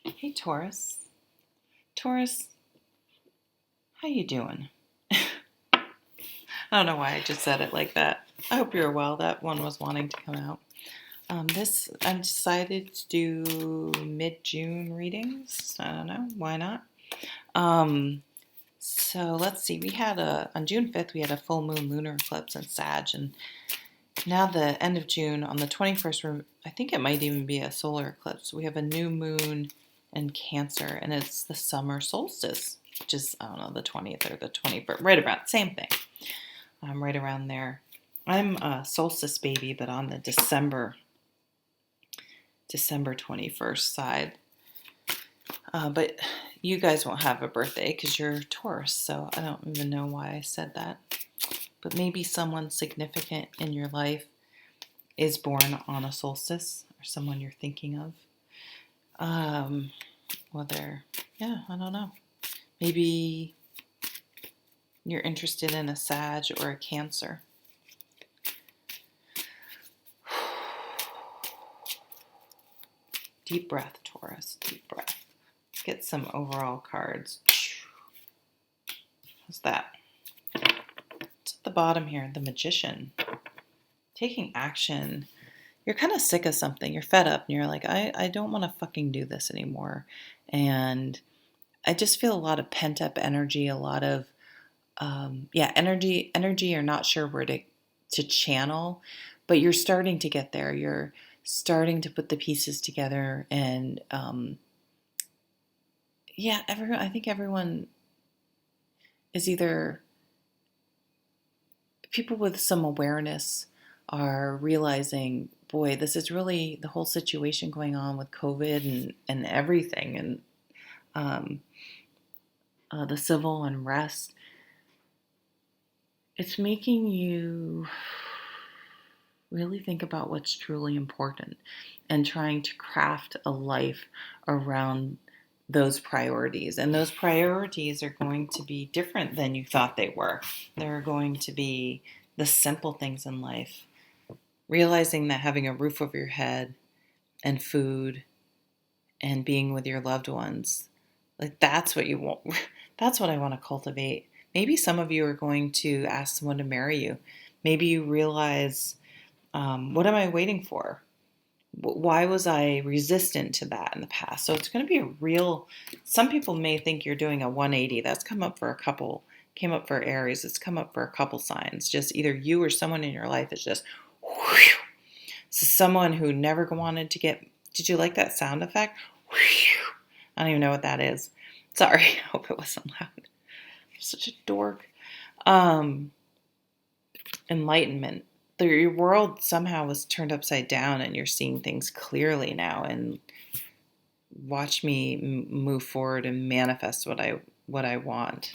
Hey Taurus. Taurus, how you doing? I don't know why I just said it like that. I hope you're well. That one was wanting to come out. This I decided to do mid-June readings. I don't know, why not? Um, so let's see. We had on June 5th we had a full moon lunar eclipse in Sag, and now the end of June on the 21st, I think it might even be a solar eclipse. We have a new moon in Cancer, and it's the summer solstice, which is, I don't know, the 20th or the 21st, right about same thing. I'm right around there. I'm a solstice baby, but on the December 21st side. But you guys won't have a birthday because you're Taurus, so I don't even know why I said that. But maybe someone significant in your life is born on a solstice, or someone you're thinking of. Whether, yeah, I don't know. Maybe you're interested in a Sag or a Cancer. Deep breath, Taurus, deep breath. Let's get some overall cards. What's that? It's at the bottom here, the Magician. Taking action. You're kind of sick of something. You're fed up and you're like, I don't want to fucking do this anymore. And I just feel a lot of pent up energy, a lot of, energy you're not sure where to channel, but you're starting to get there. You're starting to put the pieces together and, I think everyone is either people with some awareness are realizing, boy, this is really the whole situation going on with COVID and everything, and the civil unrest. It's making you really think about what's truly important and trying to craft a life around those priorities. And those priorities are going to be different than you thought they were. They're going to be the simple things in life. Realizing that having a roof over your head and food and being with your loved ones, like that's what you want. That's what I want to cultivate. Maybe some of you are going to ask someone to marry you. Maybe you realize, what am I waiting for? Why was I resistant to that in the past? So it's going to be a real, some people may think you're doing a 180. That's come up for a couple, came up for Aries. It's come up for a couple signs. Just either you or someone in your life is just, whew. So someone who never wanted to get, did you like that sound effect? Whew. I don't even know what that is. Sorry, I hope it wasn't loud. I'm such a dork. Enlightenment. Your world somehow was turned upside down and you're seeing things clearly now, and watch me move forward and manifest what I want.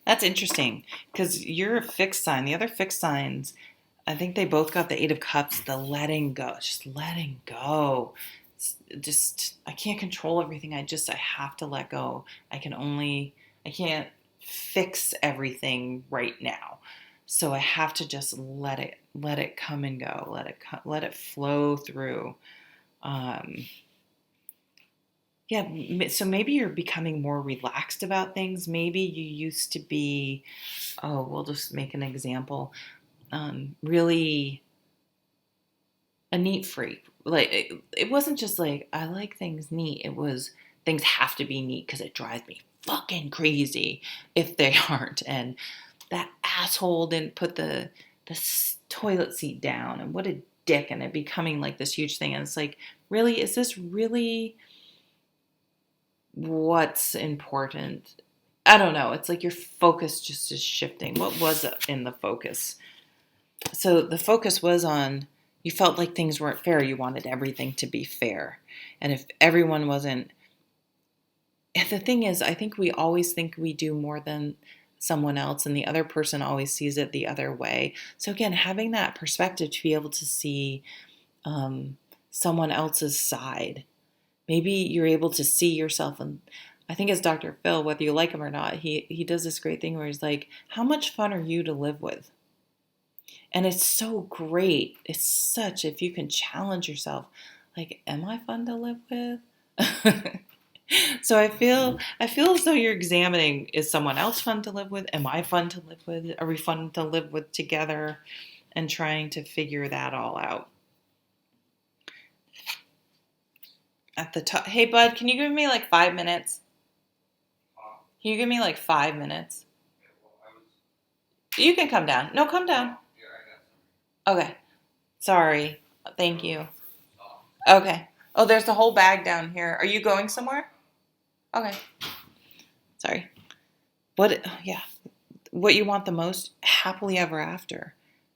That's interesting because you're a fixed sign. The other fixed signs, I think they both got the Eight of Cups, the letting go, just letting go. Just, I can't control everything. I have to let go. I can't fix everything right now. So I have to just let it come and go. Let it flow through. So maybe you're becoming more relaxed about things. Maybe you used to be, we'll just make an example, really a neat freak. Like it wasn't just like I like things neat. It was things have to be neat because it drives me fucking crazy if they aren't. And that asshole didn't put the toilet seat down, and what a dick, and it becoming like this huge thing. And it's like, really, is this really what's important? I don't know. It's like your focus just is shifting. What was in the focus? So the focus was on, you felt like things weren't fair. You wanted everything to be fair. And if everyone wasn't, the thing is, I think we always think we do more than someone else, and the other person always sees it the other way. So again, having that perspective to be able to see someone else's side. Maybe you're able to see yourself, and I think it's Dr. Phil, whether you like him or not, he does this great thing where he's like, how much fun are you to live with? And it's so great. It's such, if you can challenge yourself, like, am I fun to live with? So I feel as though you're examining, is someone else fun to live with? Am I fun to live with? Are we fun to live with together? And trying to figure that all out. At the top, hey bud, can you give me like 5 minutes? Can you give me like 5 minutes? You can come down. No, come down. Okay. Sorry. Thank you. Okay. Oh, there's the whole bag down here. Are you going somewhere? Okay. Sorry. What? Yeah. What you want the most? Happily ever after.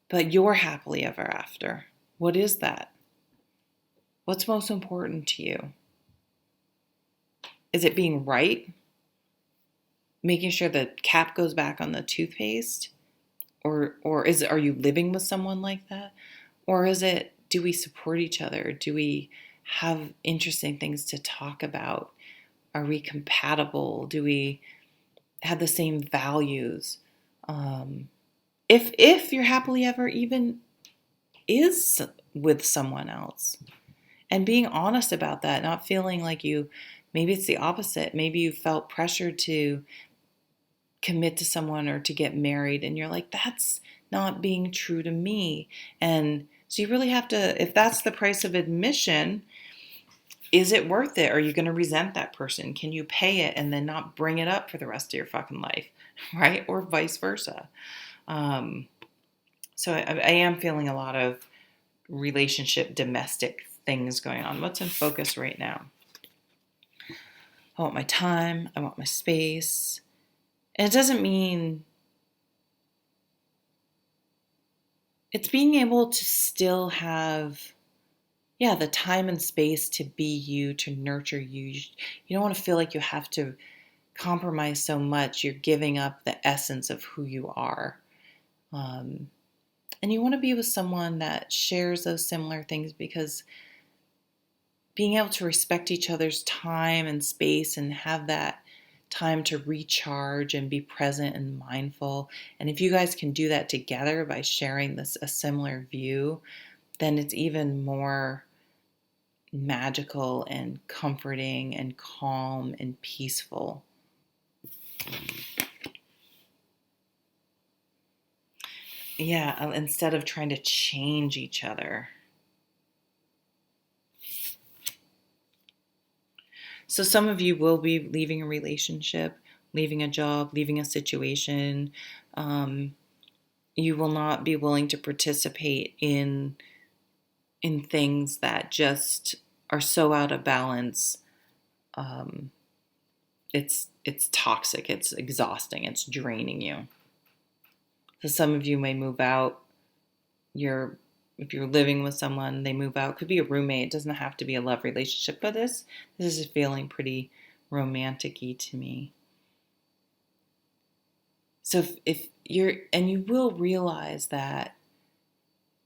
But you're happily ever after. What is that? What's most important to you? Is it being right? Making sure the cap goes back on the toothpaste? Or are you living with someone like that? Or is it, do we support each other? Do we have interesting things to talk about? Are we compatible? Do we have the same values? If you're happily ever even is with someone else, and being honest about that, not feeling like maybe it's the opposite. Maybe you felt pressured to commit to someone or to get married, and you're like, that's not being true to me. And so you really have to, if that's the price of admission, is it worth it? Are you going to resent that person? Can you pay it and then not bring it up for the rest of your fucking life? Right? Or vice versa. So I am feeling a lot of relationship, domestic things going on. What's in focus right now? I want my time. I want my space. And it doesn't mean, it's being able to still have, the time and space to be you, to nurture you. You don't want to feel like you have to compromise so much. You're giving up the essence of who you are. And you want to be with someone that shares those similar things, because being able to respect each other's time and space and have that time to recharge and be present and mindful. And if you guys can do that together by sharing a similar view, then it's even more magical and comforting and calm and peaceful. Yeah, instead of trying to change each other. So some of you will be leaving a relationship, leaving a job, leaving a situation. You will not be willing to participate in things that just are so out of balance. It's toxic. It's exhausting. It's draining you. So some of you may move out. If you're living with someone, they move out. Could be a roommate. It doesn't have to be a love relationship, but this is feeling pretty romantic-y to me. So if you will realize that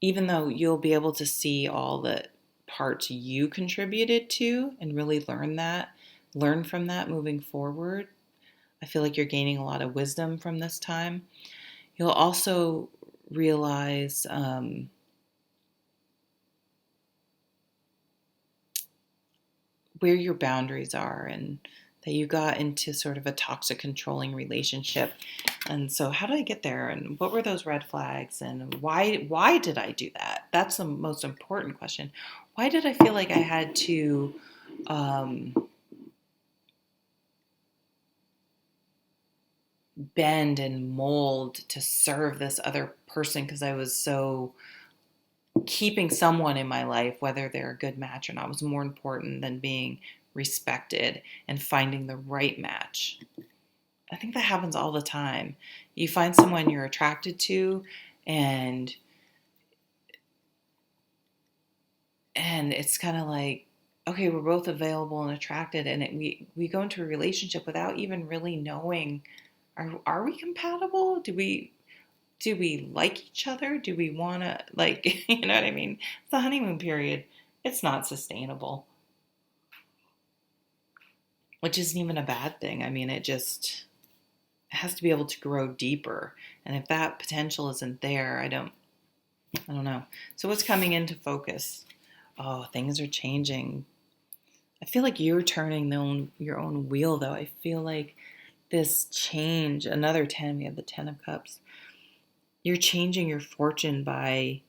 even though you'll be able to see all the parts you contributed to and really learn from that moving forward, I feel like you're gaining a lot of wisdom from this time. You'll also realize where your boundaries are, and that you got into sort of a toxic controlling relationship. And so how did I get there, and what were those red flags, and why did I do that? That's the most important question. Why did I feel like I had to bend and mold to serve this other person, because I was so keeping someone in my life, whether they're a good match or not, was more important than being respected and finding the right match. I think that happens all the time. You find someone you're attracted to, and it's kind of like, okay, we're both available and attracted, and we go into a relationship without even really knowing, are we compatible? Do we like each other? Do we want to, like, you know what I mean? It's the honeymoon period. It's not sustainable, which isn't even a bad thing. I mean, it has to be able to grow deeper. And if that potential isn't there, I don't know. So what's coming into focus? Oh, things are changing. I feel like you're turning your own wheel, though. I feel like this change, another 10, we have the 10 of Cups. You're changing your fortune by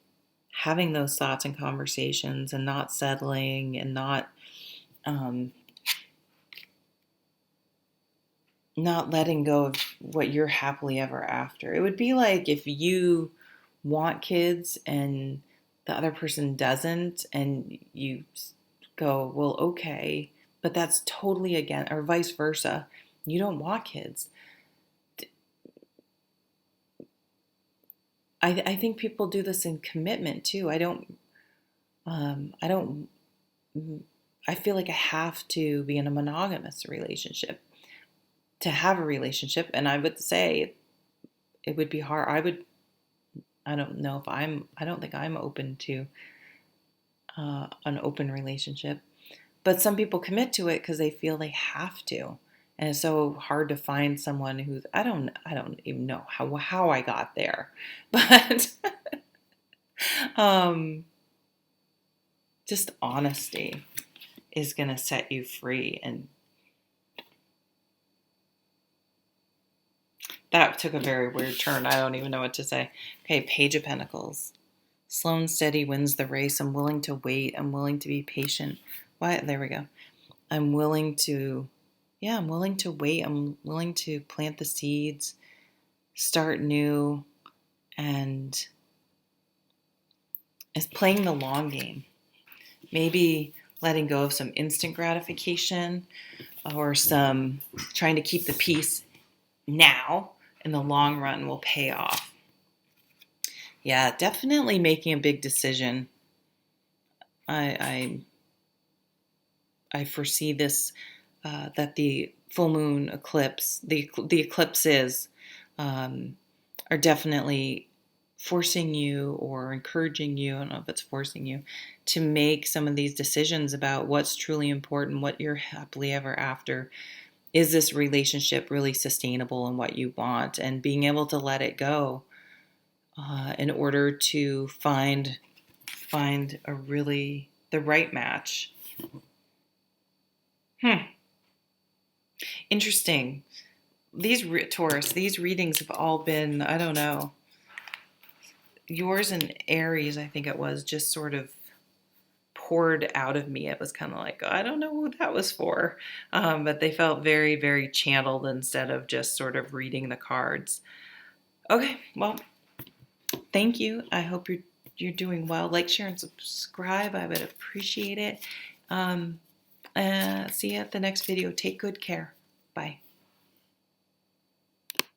having those thoughts and conversations and not settling and um, not letting go of what you're happily ever after. It would be like if you want kids and the other person doesn't, and you go, well, okay, but that's totally again, or vice versa. You don't want kids. I think people do this in commitment too. I don't, I feel like I have to be in a monogamous relationship to have a relationship. And I would say it would be hard. I don't know if I don't think I'm open to an open relationship. But some people commit to it because they feel they have to. And it's so hard to find someone who's I don't even know how I got there. But um just honesty is going to set you free, and that took a very weird turn. I don't even know what to say. Okay, Page of Pentacles. Slow and steady wins the race. I'm willing to wait. I'm willing to be patient. Why? There we go. I'm willing to, yeah, I'm willing to wait. I'm willing to plant the seeds, start new, and it's playing the long game. Maybe letting go of some instant gratification or some trying to keep the peace now in the long run will pay off. Yeah, definitely making a big decision. I foresee this that the full moon eclipse, the eclipses, are definitely forcing you or encouraging you. I don't know if it's forcing you to make some of these decisions about what's truly important, what you're happily ever after. Is this relationship really sustainable and what you want? And being able to let it go in order to find a really the right match. Interesting. These Taurus, these readings have all been, I don't know, yours and Aries, I think it was, just sort of poured out of me. It was kind of like, I don't know who that was for. But they felt very, very channeled instead of just sort of reading the cards. Okay, well, thank you. I hope you're doing well. Like, share, and subscribe. I would appreciate it. See you at the next video. Take good care. Bye.